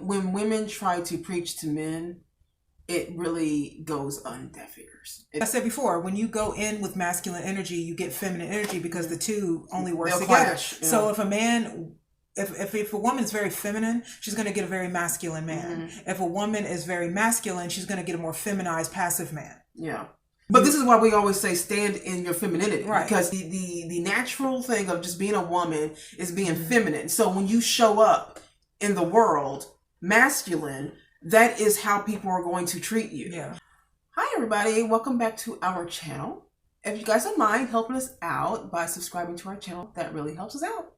When women try to preach to men, it really goes on deaf ears. I said before, when you go in with masculine energy, you get feminine energy because the two only work They'll together. clash, yeah. So if a man, if a woman's very feminine, she's going to get a very masculine man. If a woman is very masculine, she's going to get a more feminized, passive man. Yeah. But this is why we always say stand in your femininity. Right. Because the natural thing of just being a woman is being feminine. So when you show up in the world masculine, that is how people are going to treat you. Yeah. Hi everybody, welcome back to our channel. If you guys don't mind helping us out by subscribing to our channel, that really helps us out.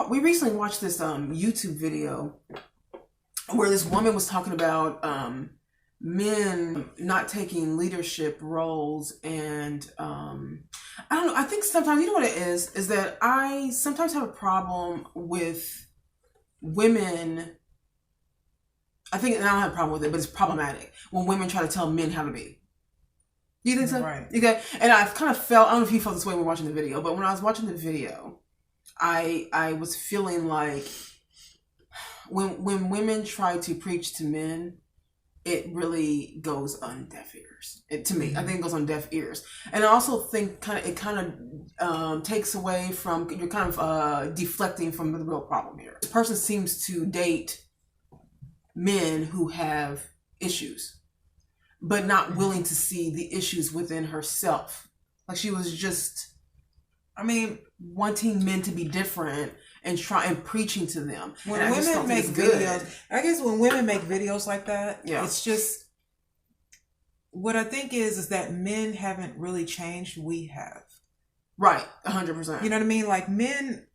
We recently watched this YouTube video where this woman was talking about men not taking leadership roles, and I don't know, I think sometimes, you know what it is that I sometimes have a problem with women. I think, and I don't have a problem with it, but it's problematic when women try to tell men how to be. Do you think so? Right. Okay. And I've kind of felt, I don't know if you felt this way when watching the video, but when I was watching the video, I was feeling like when women try to preach to men, it really goes on deaf ears. To me, I think it goes on deaf ears, and I also think it kind of takes away from, you're kind of deflecting from the real problem here. This person seems to date men who have issues, but not willing to see the issues within herself. Like she was just, wanting men to be different and preaching to them. When women make videos, I guess when women make videos like that, it's just, what I think is that men haven't really changed. We have. Right. 100%. You know what I mean? Like men,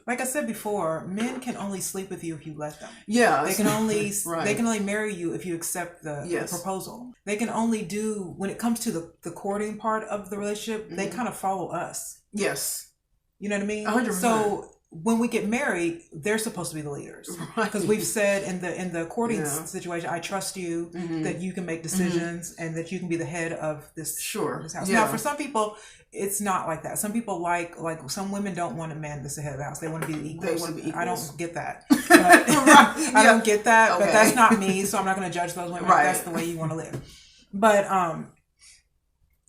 like I said before, men can only sleep with you if you let them. Yeah. They can only they can only marry you if you accept the proposal. They can only do, when it comes to the courting part of the relationship, they kind of follow us. Yes. You know what I mean? 100%. So when we get married, they're supposed to be the leaders. Because we've said in the courting situation, I trust you, that you can make decisions and that you can be the head of this house. Now, for some people, it's not like that. Some people like some women don't want a man that's the head of the house. They want to be the equals. They want to be equals. I don't get that. I don't get that, but that's not me, so I'm not going to judge those women. Right. That's the way you want to live. But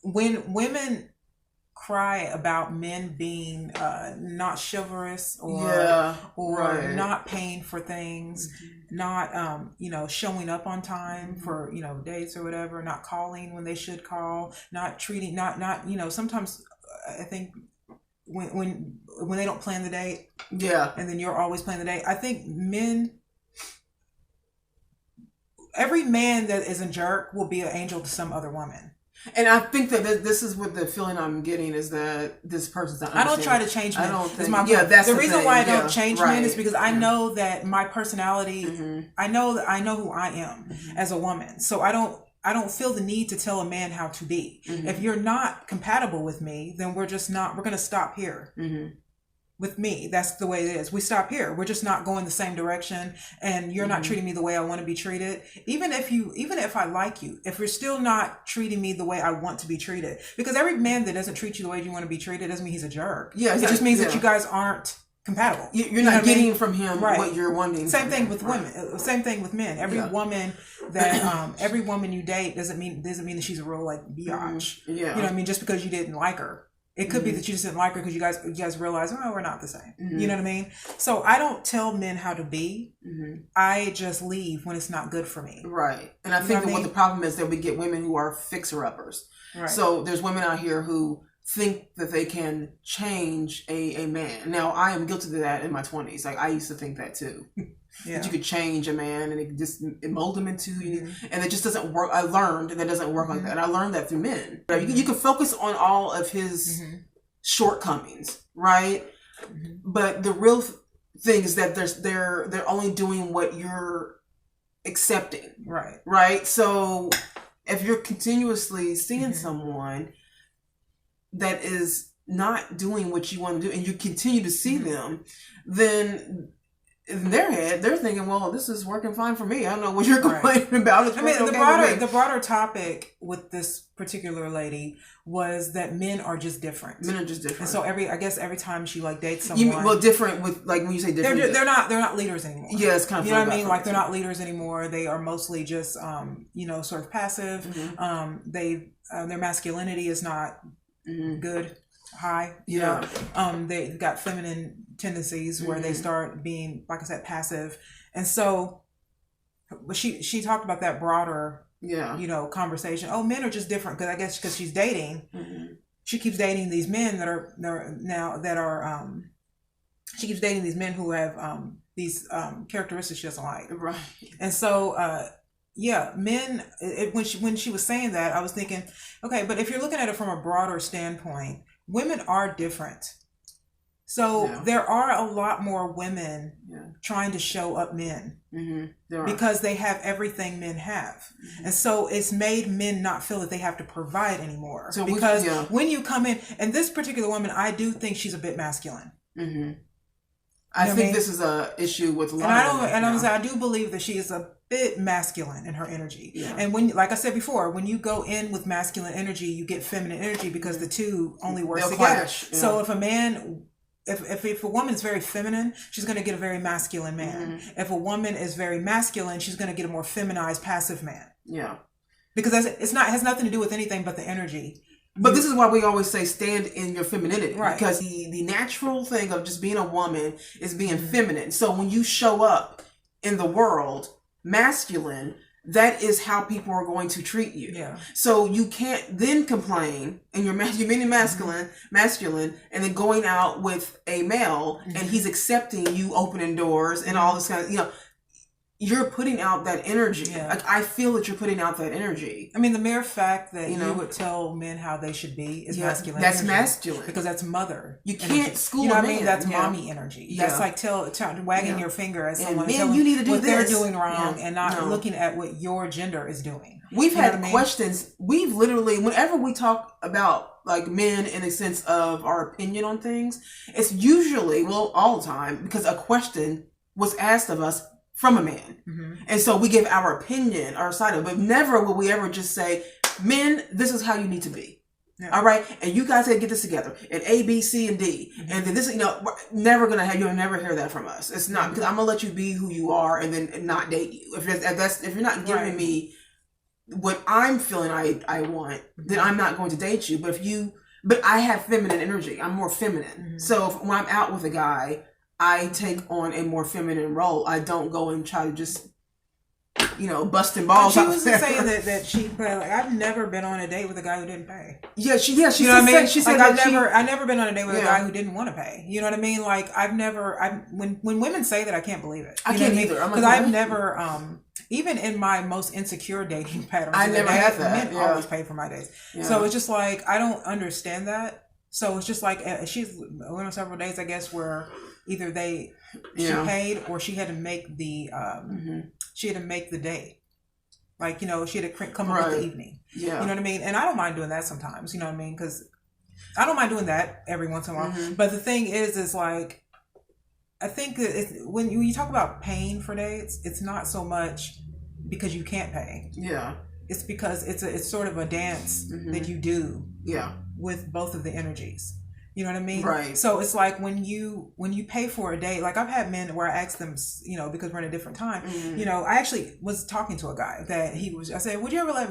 when women cry about men being not chivalrous or not paying for things, not showing up on time for dates or whatever, not calling when they should call, not treating, not sometimes I think when they don't plan the date, and then you're always planning the date. I think every man that is a jerk will be an angel to some other woman. And I think that this is what the feeling I'm getting is that this person's not understanding. I don't try to change men. I don't think. That's the reason why I don't change men is because I know that my personality. I know who I am as a woman. So I don't feel the need to tell a man how to be. If you're not compatible with me, then we're just not. We're going to stop here. With me, that's the way it is. We stop here. We're just not going the same direction, and you're not treating me the way I want to be treated. Even if I like you, if you're still not treating me the way I want to be treated, because every man that doesn't treat you the way you want to be treated doesn't mean he's a jerk. Yeah, exactly. It just means that you guys aren't compatible. You're not getting from him what you're wanting. Same thing with women. Same thing with men. Every woman that every woman you date doesn't mean that she's a real biatch. Yeah. You know what I mean? Just because you didn't like her. It could be that you just didn't like her because you guys realize, we're not the same. You know what I mean? So I don't tell men how to be. I just leave when it's not good for me. Right. And I think that what the problem is that we get women who are fixer-uppers. Right. So there's women out here who think that they can change a man. Now, I am guilty of that in my 20s. Like, I used to think that too. That you could change a man and it mold him into you, and it just doesn't work. I learned that doesn't work like that. I learned that through men. Right? You can focus on all of his shortcomings, right? But the real thing is that they're only doing what you're accepting, right? So if you're continuously seeing someone that is not doing what you want to do and you continue to see them, then in their head, they're thinking, well, this is working fine for me. I don't know what you're complaining about. It's the broader topic with this particular lady was that men are just different. Men are just different. And so every time she like dates someone, different with like when you say different, they're not leaders anymore. Yeah, it's kind of, you know what I mean. Like they're not leaders anymore. They are mostly just sort of passive. Their masculinity is not good. High, they've got feminine tendencies where they start being, like I said, passive, and so she talked about that broader, conversation. Oh, men are just different because she's dating. She keeps dating these men she keeps dating these men who have these characteristics she doesn't like, right? And so men. When she was saying that, I was thinking, okay, but if you're looking at it from a broader standpoint. Women are different. So there are a lot more women trying to show up men because they have everything men have. And so it's made men not feel that they have to provide anymore. So because when you come in, and this particular woman, I do think she's a bit masculine. I think this is a issue with a lot I do believe that she is a bit masculine in her energy. And when, like I said before, when you go in with masculine energy, you get feminine energy because the two only work together. Clash. So if a man, if a woman is very feminine, she's going to get a very masculine man. If a woman is very masculine, she's going to get a more feminized, passive man. Because it has nothing to do with anything but the energy. But this is why we always say stand in your femininity. Right. Because the natural thing of just being a woman is being feminine. So when you show up in the world masculine, that is how people are going to treat you. So you can't then complain and you're being masculine, and then going out with a male and he's accepting you opening doors and all this kind of, you're putting out that energy. Like, I feel that you're putting out that energy. I mean, the mere fact that you would tell men how they should be is masculine. That's energy. Masculine. Because that's mother. You can't school a man. I mean? That's mommy energy. That's like wagging your finger at someone and telling you need to do what this. they're doing wrong and not looking at what your gender is doing. We've had questions. We've literally, whenever we talk about like men in a sense of our opinion on things, it's usually, all the time, because a question was asked of us from a man. And so we give our opinion, our side of it, but never will we ever just say, men, this is how you need to be. All right. And you guys gotta get this together and A, B, C, and D. And then this, never gonna have, you'll never hear that from us. It's not, because I'm gonna let you be who you are and then not date you. If you're not giving me what I'm feeling I want, then I'm not going to date you. But I have feminine energy. I'm more feminine. So when I'm out with a guy, I take on a more feminine role. I don't go and try to just, busting balls. She was saying that she, I've never been on a date with a guy who didn't pay. She know what I mean? She said I've never been on a date with a guy who didn't want to pay. You know what I mean? Like when women say that, I can't believe it. I can't either. Because I've never, even in my most insecure dating patterns, I never had that. Men always pay for my dates. So it's just like, I don't understand that. So it's just like, she's went on several dates, I guess, where either she paid or she had to make the day, like she had to come up with the evening. You know what I mean? And I don't mind doing that sometimes. You know what I mean? Because I don't mind doing that every once in a while. But the thing is like, I think that when you talk about paying for dates, it's not so much because you can't pay. It's because it's sort of a dance that you do. With both of the energies. You know what I mean? Right. So it's like when you pay for a date, like I've had men where I asked them, because we're in a different time, I actually was talking to a guy that I said, would you ever let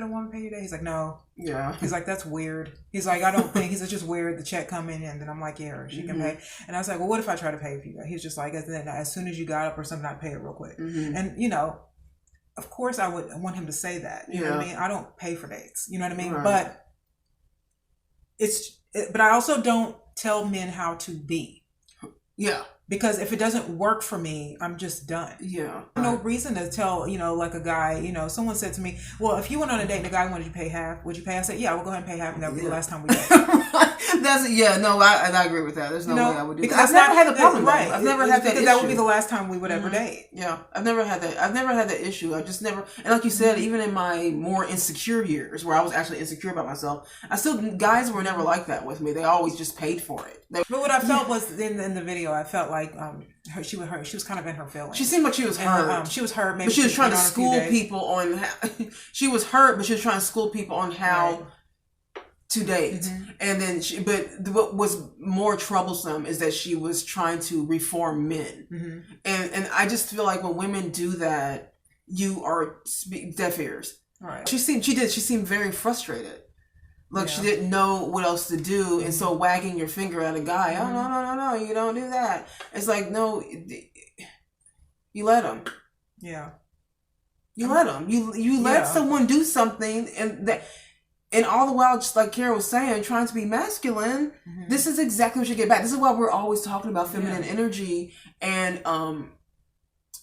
a woman pay your date? He's like, no. He's like, that's weird. He's like, I don't think, it's just weird, the check coming in, and then I'm like, yeah, she can pay. And I was like, well, what if I try to pay for you? He's just like, as soon as you got up or something, I'd pay it real quick. And, of course I would want him to say that. You know what I mean? I don't pay for dates. You know what I mean? Right. But I also don't tell men how to be. Because if it doesn't work for me, I'm just done. No reason to tell, like a guy, someone said to me, well, if you went on a date and a guy wanted you to pay half, would you pay? I said, yeah, we'll go ahead and pay half, and that would be the last time we date. I agree with that. There's no way I would do that. I've never had the problem, right? I've never had that issue. That would be the last time we would ever date. Yeah, I've never had that. I've never had that issue. I just never. And like you said, even in my more insecure years, where I was actually insecure about myself, guys were never like that with me. They always just paid for it. But what I felt was in the video, I felt like she was kind of in her feelings. She seemed like she was hurt. She was hurt. Maybe but she was trying to school people on. She was hurt, but she was trying to school people on how to date. And then but what was more troublesome is that she was trying to reform men. And I just feel like when women do that, you are deaf ears. Right. She seemed very frustrated. Like she didn't know what else to do, and so wagging your finger at a guy, oh no, you don't do that. It's like, no, you let him. Yeah. You let him. You let someone do something, and all the while, just like Kara was saying, trying to be masculine. This is exactly what you get back. This is why we're always talking about feminine energy and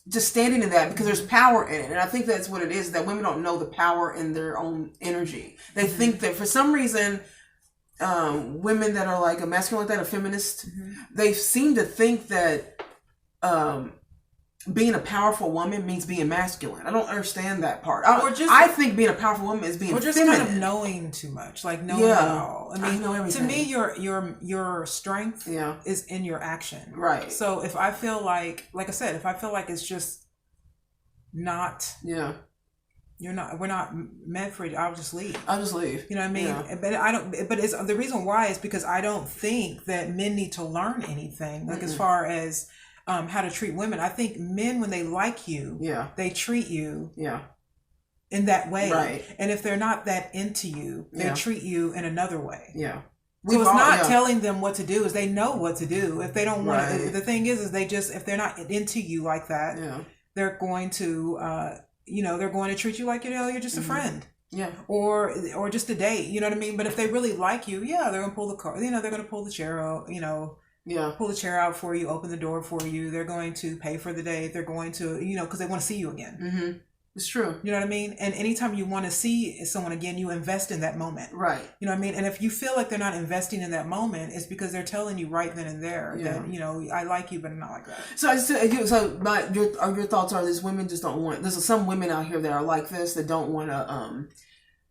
just standing in that, because there's power in it. And I think that's what it is, that women don't know the power in their own energy. They think that for some reason, women that are like a masculine like that, a feminist, they seem to think that being a powerful woman means being masculine. I don't understand that part. I think being a powerful woman is being feminine. Kind of knowing too much, like knowing it all. I mean, I know everything. To me, your strength is in your action. Right. So if I feel like I said, if I feel like it's just not. Yeah. We're not meant for it. I'll just leave. You know what I mean? Yeah. But I don't. But it's the reason why is because I don't think that men need to learn anything. Like as far as how to treat women. I think men, when they like you, they treat you in that way. Right. And if they're not that into you, they treat you in another way. Yeah. So it's not telling them what to do, is they know what to do. If they don't want to, the thing is they just, if they're not into you like that, they're going to, they're going to treat you like, you're just a friend. Yeah. Or just a date, you know what I mean? But if they really like you, they're going to pull the car, they're going to pull the chair out, pull the chair out for you, open the door for you. They're going to pay for the date. They're going to, because they want to see you again. It's true. You know what I mean? And anytime you want to see someone again, you invest in that moment. Right. You know what I mean? And if you feel like they're not investing in that moment, it's because they're telling you right then and there that, I like you, but I'm not like that. Your thoughts are this: women just don't want. There's some women out here that are like this, that don't want to.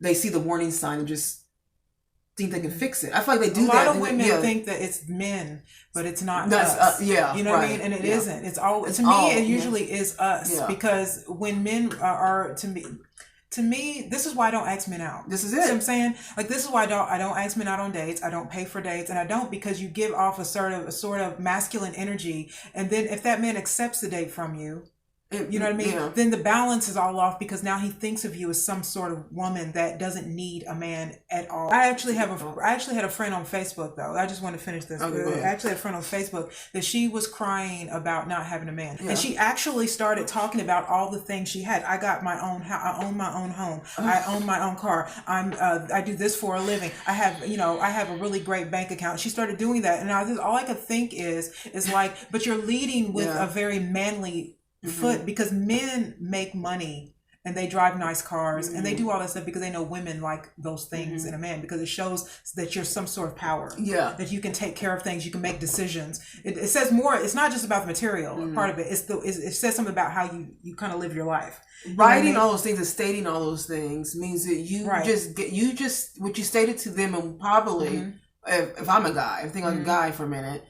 They see the warning sign and just think they can fix it. I feel like they do that. A lot of women think that it's men, but it's not us. You know what I mean? And it isn't. It's all, to me, it usually is us. Because when men are, to me, this is why I don't ask men out. This is it. You know what I'm saying? Like, this is why I don't ask men out on dates. I don't pay for dates. And I don't, because you give off a sort of masculine energy. And then if that man accepts the date from you, you know what I mean? Yeah. Then the balance is all off, because now he thinks of you as some sort of woman that doesn't need a man at all. I actually had a friend on Facebook, though. I just want to finish this. I actually had a friend on Facebook that she was crying about not having a man. Yeah. And she actually started talking about all the things she had. I got my own house. I own my own home. I own my own car. I do this for a living. I have a really great bank account. She started doing that. And all I could think is like, but you're leading with a very manly foot, because men make money and they drive nice cars and they do all that stuff because they know women like those things in a man, because it shows that you're some sort of power. Yeah. That you can take care of things, you can make decisions. It says more. It's not just about the material part of it. It says something about how you kind of live your life. Writing all those things and stating all those things means that you just what you stated to them, and probably if I'm a guy, I'm thinking like a guy for a minute.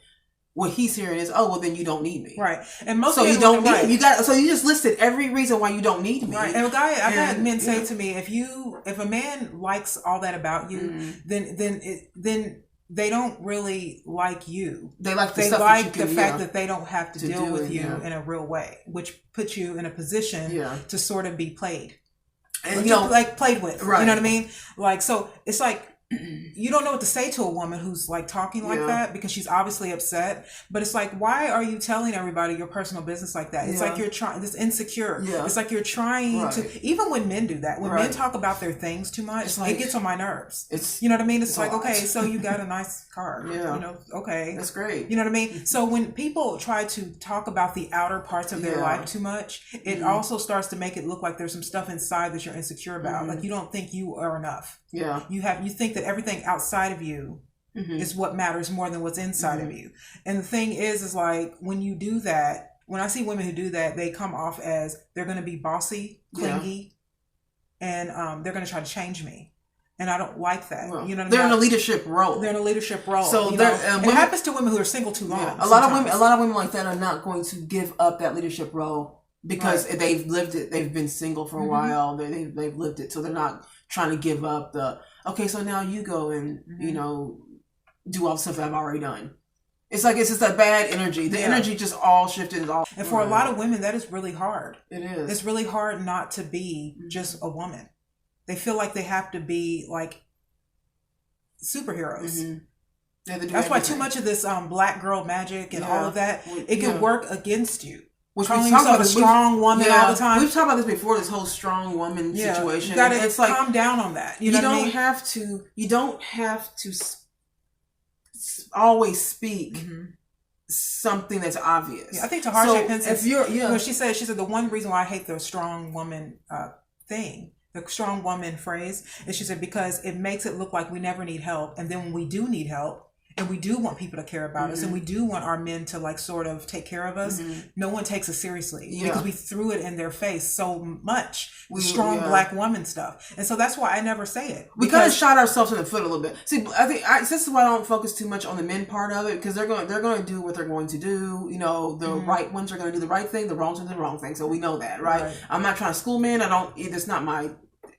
What he's hearing is, oh, well, then you don't need me. Right. And most you don't need me. So you just listed every reason why you don't need me. Right. And I've had men say to me, if a man likes all that about you, then they don't really like you. They like the fact that they don't have to deal with you in a real way, which puts you in a position to sort of be played. And played with. Right. You know what I mean? Like, so it's like, you don't know what to say to a woman who's like talking like that, because she's obviously upset. But it's like, why are you telling everybody your personal business like that? It's like you're trying, this insecure. Yeah. It's like you're trying to, even when men do that, when men talk about their things too much, it gets on my nerves. You know what I mean? It's like, okay, so you got a nice car. Okay. That's great. You know what I mean? So when people try to talk about the outer parts of their life too much, it also starts to make it look like there's some stuff inside that you're insecure about. Like, you don't think you are enough. Yeah. You think that everything outside of you is what matters more than what's inside of you. And the thing is like, when you do that, when I see women who do that, they come off as they're going to be bossy, clingy, and they're going to try to change me. And I don't like that. Well, you know, they're in a leadership role. They're in a leadership role. So it happens to women who are single too long. A lot of women like that are not going to give up that leadership role because they've lived it. They've been single for a while. They've lived it, so they're not trying to give up the. Okay, so now you go and you know do all the stuff that I've already done. It's like it's just that bad energy. The energy just all shifted. And for a lot of women, that is really hard. It is. It's really hard not to be just a woman. They feel like they have to be like superheroes. That's why too much of this black girl magic and all of that, it can work against you. Calling yourself a strong woman all the time. We've talked about this before, this whole strong woman situation. You gotta calm down on that. You don't have to always speak something that's obvious. Yeah, I think Taharsha Penson, she said the one reason why I hate the strong woman thing, the strong woman phrase, is she said because it makes it look like we never need help, and then when we do need help and we do want people to care about us and we do want our men to like sort of take care of us, no one takes us seriously because we threw it in their face so much, the strong black woman stuff. And so that's why I never say it. We kind of shot ourselves in the foot a little bit. See, I think this is why I don't focus too much on the men part of it, because they're going to do what they're going to do. You know, the right ones are going to do the right thing, the wrong ones are the wrong thing. So we know that, right? I'm not trying to school men.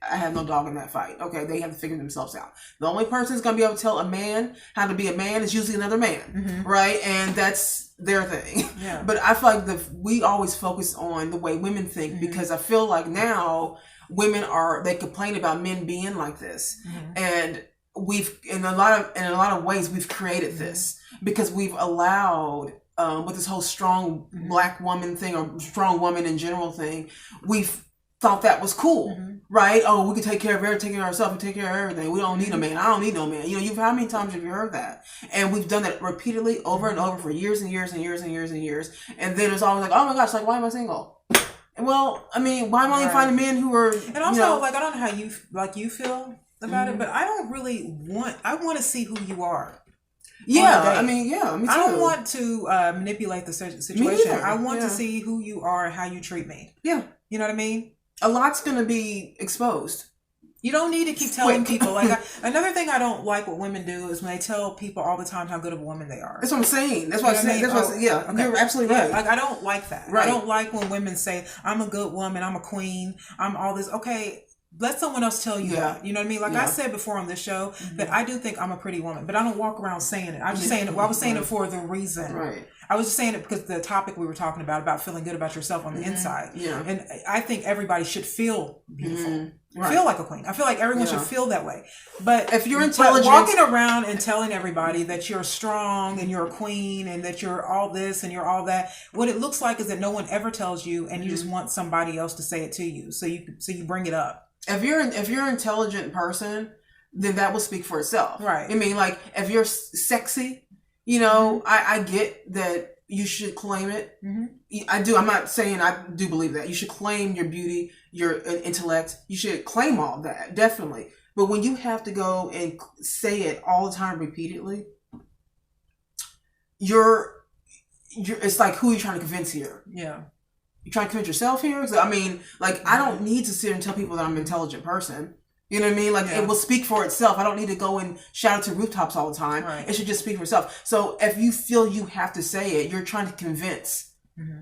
I have no dog in that fight. Okay, they have to figure themselves out. The only person who's going to be able to tell a man how to be a man is usually another man, right? And that's their thing. Yeah. But I feel like we always focus on the way women think because I feel like now women they complain about men being like this, and we've in a lot of ways we've created this because we've allowed. With this whole strong black woman thing or strong woman in general thing, we've thought that was cool, right? Oh, we can take care of ourselves, we take care of everything. We don't need a man. I don't need no man. You know, how many times have you heard that? And we've done that repeatedly over and over for years and years and years and years and years. And then it's always like, oh my gosh, like why am I single? And well, I mean, why am I only finding men who are? And also, like I don't know how you feel about it, but I don't really want. I want to see who you are. Yeah, I mean, me too. I don't want to manipulate the situation. I want to see who you are and how you treat me. Yeah, you know what I mean. A lot's going to be exposed. You don't need to keep telling people. Like another thing I don't like what women do is when they tell people all the time how good of a woman they are. That's what I'm saying. That's what I'm saying. Okay. You're absolutely right. Like I don't like that. Right. I don't like when women say, I'm a good woman, I'm a queen, I'm all this. Okay, let someone else tell you that. You know what I mean? Like I said before on this show, that I do think I'm a pretty woman, but I don't walk around saying it. I'm just saying it. Well, I was saying it for the reason. Right. I was just saying it because the topic we were talking about feeling good about yourself on the inside. Yeah. And I think everybody should feel beautiful. Right. Feel like a queen. I feel like everyone should feel that way. But if you're intelligent, walking around and telling everybody that you're strong and you're a queen and that you're all this and you're all that, what it looks like is that no one ever tells you, and you just want somebody else to say it to you. So you bring it up. If you're an intelligent person, then that will speak for itself. Right. I mean, like if you're sexy, you know, I get that you should claim it. I do. I'm not saying I do believe that. You should claim your beauty, your intellect. You should claim all that, definitely. But when you have to go and say it all the time repeatedly, it's like, who are you trying to convince here? Yeah. You trying to convince yourself here? So, I mean, like, I don't need to sit here and tell people that I'm an intelligent person. You know what I mean? Like, it will speak for itself. I don't need to go and shout it to rooftops all the time. Right. It should just speak for itself. So if you feel you have to say it, you're trying to convince,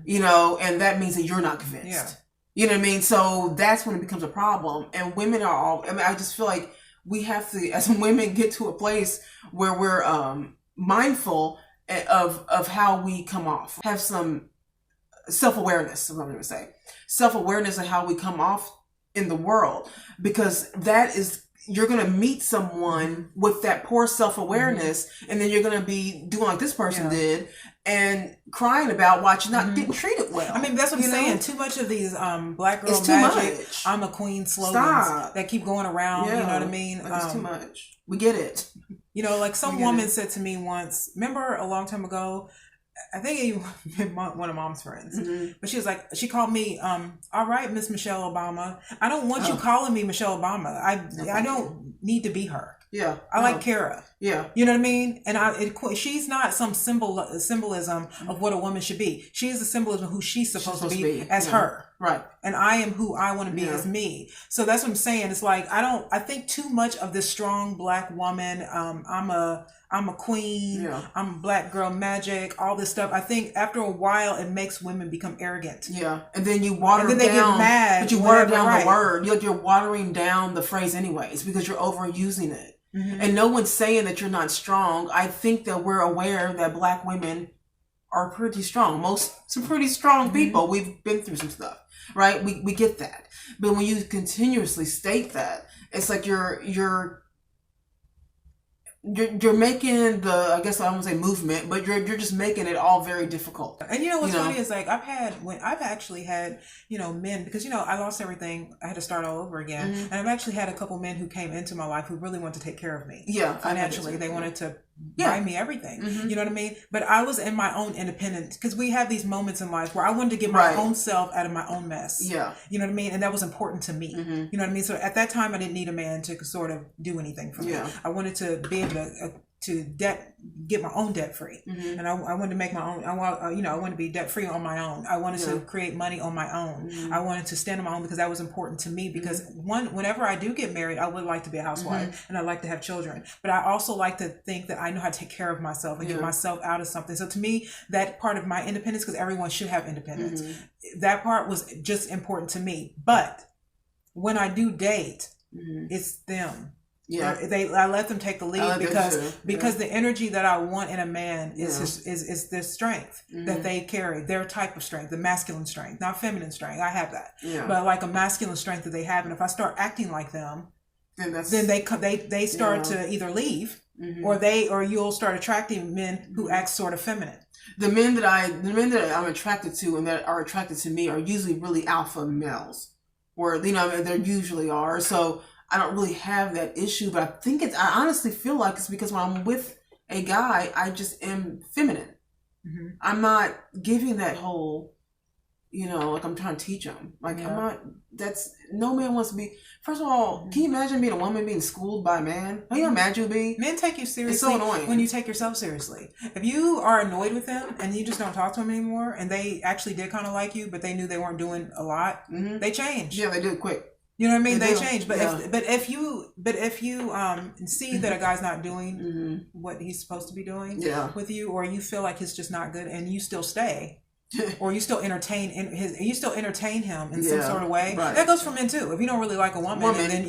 you know, and that means that you're not convinced. Yeah. You know what I mean? So that's when it becomes a problem. And women are all, I mean, I just feel like we have to, as women, get to a place where we're mindful of how we come off. Have some self-awareness, is what I'm going to say. Self-awareness of how we come off in the world, because that is, you're going to meet someone with that poor self-awareness, and then you're going to be doing like this person did and crying about why you're not getting treated well. I mean, that's what I'm saying. Too much of these black girl magic, I'm a queen slogans that keep going around. You know what I mean? Like it's too much. We get it. You know, like some woman said to me once, remember a long time ago, I think it was one of Mom's friends, but she was like, she called me, all right, Miss Michelle Obama. I don't want you calling me Michelle Obama. I don't need to be her. Yeah. I like Kara. Yeah. You know what I mean? And she's not some symbolism of what a woman should be. She is a symbolism of who she's supposed to be as her. Right. And I am who I want to be as me. So that's what I'm saying. It's like, I think too much of this strong black woman. I'm a queen. Yeah. I'm a black girl magic. All this stuff. I think after a while, it makes women become arrogant. Yeah. And then you water down. And then they get mad. But you water down the word. You're watering down the phrase anyways because you're overusing it. Mm-hmm. And no one's saying that you're not strong. I think that we're aware that black women are pretty strong. Some pretty strong people. We've been through some stuff, right? We get that. But when you continuously state that, it's like you're making the, I guess I won't say movement, but you're just making it all very difficult. And you know what's funny is like I've actually had men, because I lost everything. I had to start all over again. Mm-hmm. And I've actually had a couple men who came into my life who really wanted to take care of me. Yeah, financially, they wanted to buy me everything. Mm-hmm. You know what I mean? But I was in my own independence because we have these moments in life where I wanted to get my own self out of my own mess. Yeah, you know what I mean? And that was important to me. Mm-hmm. You know what I mean? So at that time, I didn't need a man to sort of do anything for me. I wanted to be able to get my own debt free. Mm-hmm. And I wanted to make my own, I wanted to be debt free on my own. I wanted to create money on my own. Mm-hmm. I wanted to stand on my own because that was important to me because whenever I do get married, I would like to be a housewife and I'd like to have children. But I also like to think that I know how to take care of myself and get myself out of something. So to me, that part of my independence, because everyone should have independence, that part was just important to me. But when I do date, it's them. Yeah, I let them take the lead because the energy that I want in a man is the strength that they carry, their type of strength, the masculine strength, not feminine strength. I have that, but like a masculine strength that they have. And if I start acting like them, then they start to either leave or you'll start attracting men who act sort of feminine. The men that I'm attracted to and that are attracted to me are usually really alpha males, or they usually are. So I don't really have that issue, but I honestly feel like it's because when I'm with a guy, I just am feminine. Mm-hmm. I'm not giving that whole, like I'm trying to teach him. Like I'm not, no man wants to be, first of all, can you imagine being a woman being schooled by a man? How you mad you'll be? Men take you seriously. It's so annoying. When you take yourself seriously. If you are annoyed with them and you just don't talk to them anymore and they actually did kind of like you, but they knew they weren't doing a lot, they change. Yeah, they do it quick. You know what I mean? They change, but if you see that a guy's not doing what he's supposed to be doing with you, or you feel like it's just not good, and you still stay, or you still entertain him in some sort of way. Right. That goes for men too. If you don't really like a woman. And then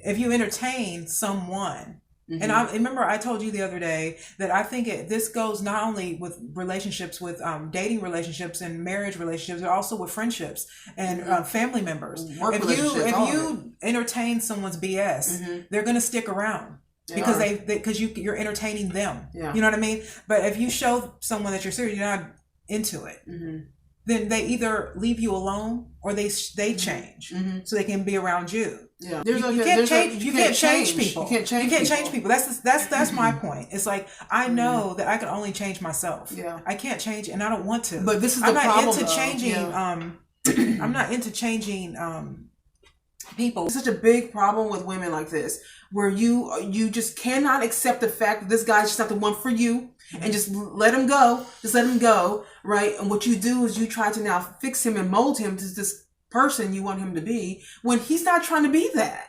if you entertain someone. Mm-hmm. And I remember I told you the other day that I think this goes not only with relationships, with dating relationships and marriage relationships, but also with friendships and family members. If you entertain someone's BS, they're going to stick around because you're entertaining them. Yeah. You know what I mean? But if you show someone that you're serious, you're not into it. Mm-hmm. Then they either leave you alone or they change so they can be around you. Yeah, you can't change people. You can't change people. That's my point. It's like I know that I can only change myself. Yeah, I can't change, and I don't want to. But this is the problem. I'm not into changing people. It's such a big problem with women like this, where you just cannot accept the fact that this guy's just not the one for you, and just let him go. Just let him go, right? And what you do is you try to now fix him and mold him to this person you want him to be, when he's not trying to be that.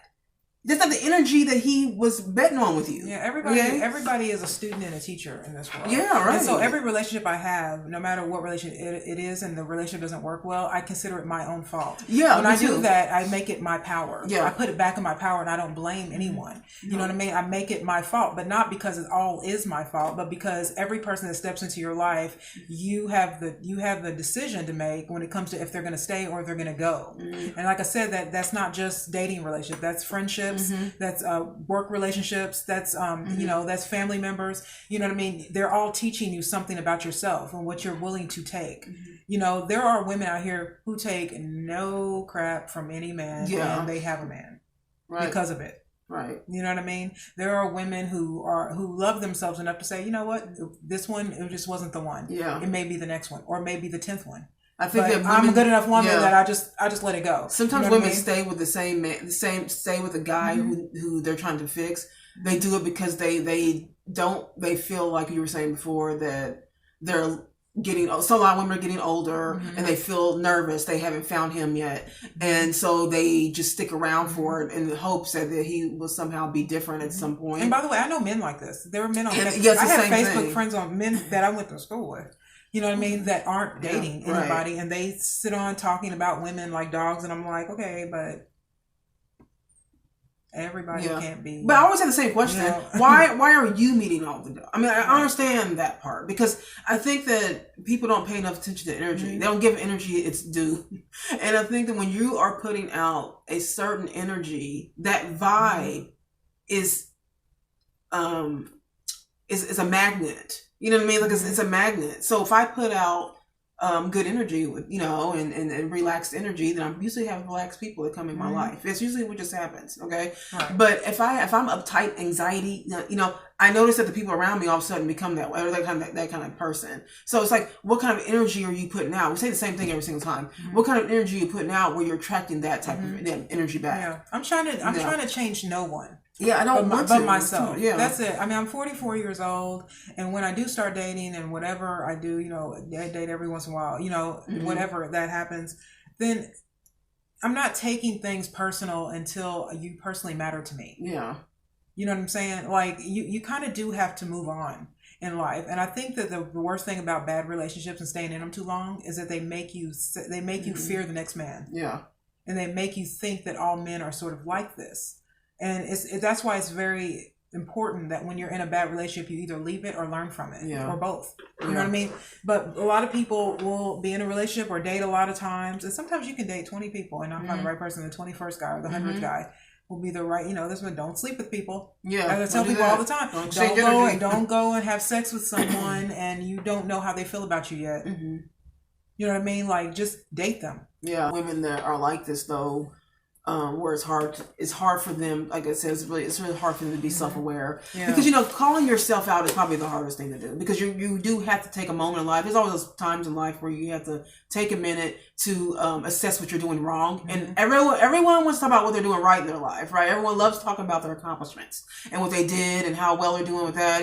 That's not the energy that he was betting on with you. Yeah, everybody is a student and a teacher in this world. Yeah, right. And so every relationship I have, no matter what relationship it is, and the relationship doesn't work well, I consider it my own fault. Yeah, when I do that, I make it my power. Yeah, I put it back in my power, and I don't blame anyone. You know what I mean? I make it my fault, but not because it all is my fault, but because every person that steps into your life, you have the decision to make when it comes to if they're going to stay or if they're going to go. Mm-hmm. And like I said, that's not just dating relationship. That's friendship. Mm-hmm. That's work relationships. That's that's family members. You know what I mean? They're all teaching you something about yourself and what you're willing to take. Mm-hmm. There are women out here who take no crap from any man, and they have a man because of it. Right. You know what I mean? There are women who love themselves enough to say, you know what, this one, it just wasn't the one. Yeah. It may be the next one, or maybe the 10th one. I think that women, I'm a good enough woman that I just let it go. Sometimes women stay with the same man, stay with a guy who they're trying to fix. They do it because they feel like you were saying before that they're getting, so a lot of women are getting older and they feel nervous. They haven't found him yet. And so they just stick around for it in the hopes that he will somehow be different at some point. And by the way, I know men like this. There are men on Facebook. Yes, I have Facebook friends on men that I went to school with. You know what I mean? That aren't dating anybody, and they sit on talking about women like dogs, and I'm like, okay, but everybody can't be. But I always have the same question: why are you meeting all the dogs? I mean, I understand that part because I think that people don't pay enough attention to energy. They don't give energy its due, and I think that when you are putting out a certain energy, that vibe is a magnet. You know what I mean? Like it's a magnet. So if I put out good energy, and relaxed energy, then I usually have relaxed people that come in my life. It's usually what just happens. Okay. Right. But if I'm uptight, anxiety, I notice that the people around me all of a sudden become that way, or that kind of person. So it's like, what kind of energy are you putting out? We say the same thing every single time. What kind of energy are you putting out where you're attracting that type of that energy back? Yeah. I'm trying to change no one. Yeah, I don't want to. But myself. Yeah. That's it. I mean, I'm 44 years old, and when I do start dating and whatever I do, I date every once in a while, whatever that happens, then I'm not taking things personal until you personally matter to me. Yeah. You know what I'm saying? Like, you kind of do have to move on in life. And I think that the worst thing about bad relationships and staying in them too long is that they make you fear the next man. Yeah. And they make you think that all men are sort of like this. And that's why it's very important that when you're in a bad relationship, you either leave it or learn from it, or both. You know what I mean? But a lot of people will be in a relationship or date a lot of times, and sometimes you can date 20 people and not find the right person. The 21st guy or the 100th guy will be the right. This one, don't sleep with people. Yeah, as I tell people all the time, don't go and have sex with someone and you don't know how they feel about you yet. You know what I mean? Like, just date them. Yeah, women that are like this though. Where it's hard for them, like I said, it's really hard for them to be self-aware. Yeah. Because, calling yourself out is probably the hardest thing to do, because you do have to take a moment in life. There's always those times in life where you have to take a minute to assess what you're doing wrong. And everyone wants to talk about what they're doing right in their life, right? Everyone loves talking about their accomplishments and what they did and how well they're doing with that,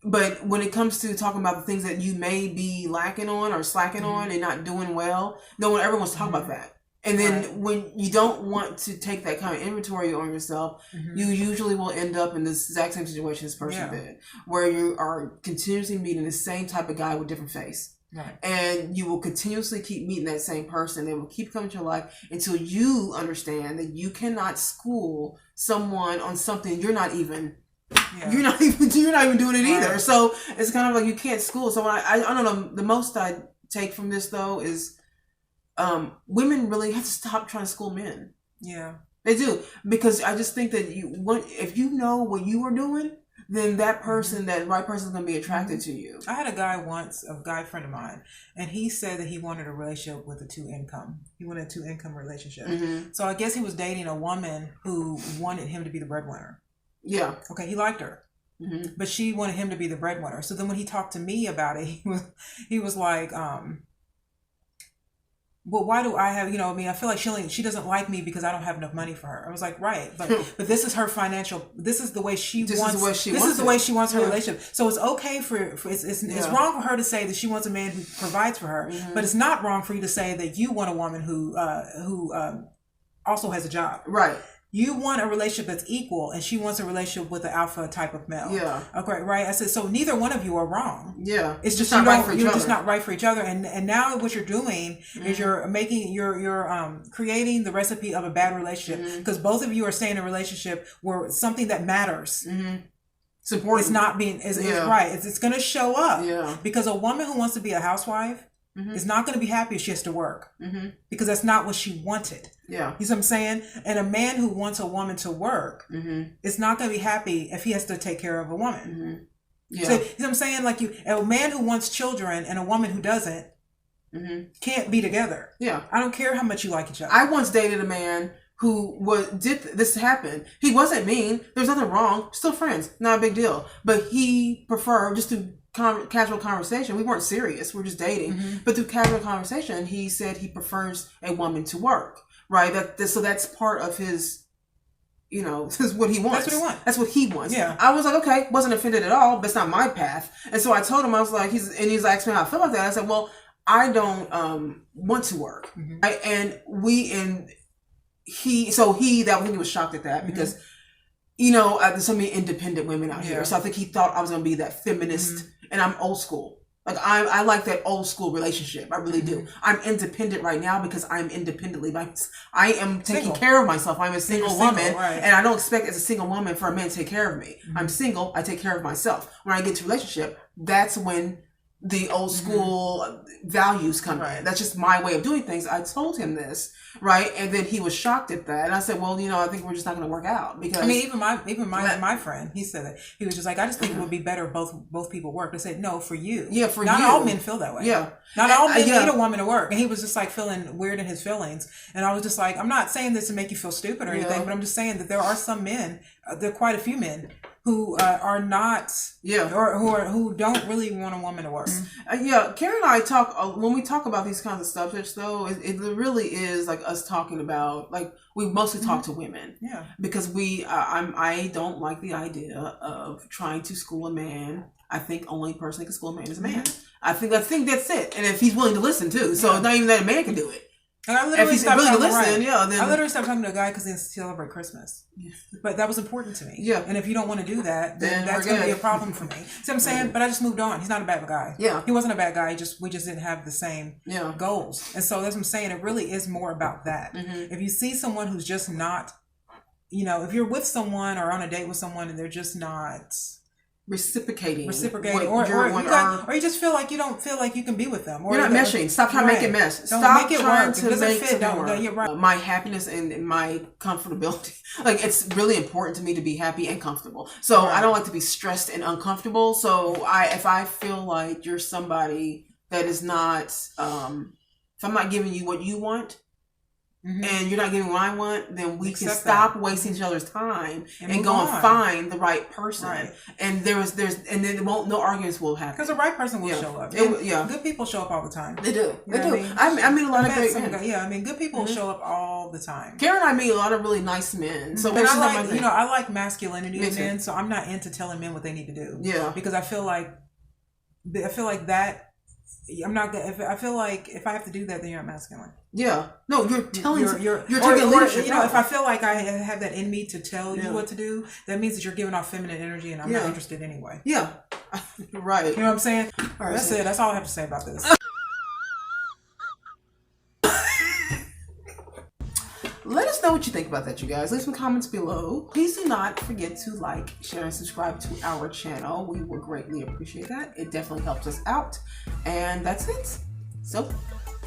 But when it comes to talking about the things that you may be lacking on or slacking on and not doing well, no one ever wants to talk about that. And then when you don't want to take that kind of inventory on yourself, you usually will end up in this exact same situation this person did, where you are continuously meeting the same type of guy with different face. Right. And you will continuously keep meeting that same person. They will keep coming to your life until you understand that you cannot school someone on something you're not even doing it either. So it's kind of like you can't school someone. I don't know. The most I take from this though is women really have to stop trying to school men. Yeah, they do, because I just think that if you know what you are doing, then that person, that right person, is going to be attracted to you. I had a guy friend of mine, and he said that he wanted a relationship with a two-income. He wanted a two-income relationship. So I guess he was dating a woman who wanted him to be the breadwinner. Yeah. Okay, he liked her. But she wanted him to be the breadwinner. So then when he talked to me about it, he was like, well, why do I have, I feel like she doesn't like me because I don't have enough money for her. I was like, right. But this is her this is the way she wants her relationship. So it's okay it's wrong for her to say that she wants a man who provides for her, but it's not wrong for you to say that you want a woman who also has a job. Right. You want a relationship that's equal, and she wants a relationship with an alpha type of male. Yeah. Okay, right? I said, so neither one of you are wrong. Yeah. It's just you're just not right for each other. And now what you're doing is you're creating the recipe of a bad relationship, because both of you are staying in a relationship where something that matters. It's important. It's not being, is right. It's going to show up. Yeah. Because a woman who wants to be a housewife is not going to be happy if she has to work, because that's not what she wanted. Yeah. You see what I'm saying? And a man who wants a woman to work is not going to be happy if he has to take care of a woman. Yeah. So, you know what I'm saying? Like a man who wants children and a woman who doesn't can't be together. Yeah. I don't care how much you like each other. I once dated a man who did this happen. He wasn't mean. There's nothing wrong. Still friends. Not a big deal. But he preferred, just through casual conversation, we weren't serious. We were just dating. But through casual conversation, he said he prefers a woman to work. Right? So that's part of his... this is what he wants. That's what he wants. That's what he wants. Yeah. I was like, okay, wasn't offended at all, but it's not my path. And so I told him, I was like, he's asked me how I feel about that. I said, well, I don't want to work. Right? And he was shocked at that because, there's so many independent women out here. So I think he thought I was going to be that feminist, and I'm old school. Like, I like that old school relationship. I really do. I'm independent right now because I'm independently. I am taking care of myself. I'm a single woman. Right. And I don't expect as a single woman for a man to take care of me. I'm single. I take care of myself. When I get to a relationship, that's when the old school values come in. That's just my way of doing things. I told him this, right? And then he was shocked at that. And I said, well, I think we're just not going to work out because even my friend, he said that he was just like, I just think it would be better if both people worked. I said, no, for you. Yeah, for not you. Not all men feel that way. Yeah. Not all men need a woman to work. And he was just like feeling weird in his feelings. And I was just like, I'm not saying this to make you feel stupid or anything, but I'm just saying that there are some men, there are quite a few men who are not, or who don't really want a woman to work. Karen and I talk, when we talk about these kinds of subjects, though, it really is like us talking about, like, we mostly talk to women. Yeah. Because I don't like the idea of trying to school a man. I think only person that can school a man is a man. I think that's it. And if he's willing to listen, too. So it's not even that a man can do it. And I literally stopped really talking, then I literally stopped talking to a guy because they celebrate Christmas. But that was important to me. Yeah. And if you don't want to do that, then that's going to be a problem for me. See what I'm saying? But I just moved on. He's not a bad guy. Yeah. He wasn't a bad guy. We just didn't have the same goals. And so that's what I'm saying. It really is more about that. If you see someone who's just not, if you're with someone or on a date with someone and they're just not reciprocating, or you just feel like you don't feel like you can be with them, or you're not meshing. Stop trying to make it mesh. Stop trying to make it work. My happiness and my comfortability, like, it's really important to me to be happy and comfortable. So I don't like to be stressed and uncomfortable. So if I feel like you're somebody that is not, if I'm not giving you what you want, and you're not giving what I want, then we can stop wasting each other's time and go and find the right person. Right. And then no arguments will happen. Because the right person will show up. Good people show up all the time. They do. They do. I meet a lot of great men. Good people show up all the time. Karen and I meet a lot of really nice men. So I like masculinity in men, so I'm not into telling men what they need to do. Yeah. Because I feel like that. I'm not gonna. I feel like if I have to do that, then you're not masculine. Yeah. No, you're telling. You're taking leadership. If I feel like I have that in me to tell you what to do, that means that you're giving off feminine energy, and I'm not interested anyway. Yeah. Right. You know what I'm saying? All right, that's it. That's all I have to say about this. Let us know what you think about that, you guys. Leave some comments below. Please do not forget to like, share, and subscribe to our channel. We would greatly appreciate that. It definitely helps us out. And that's it. So,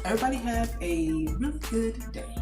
everybody have a really good day.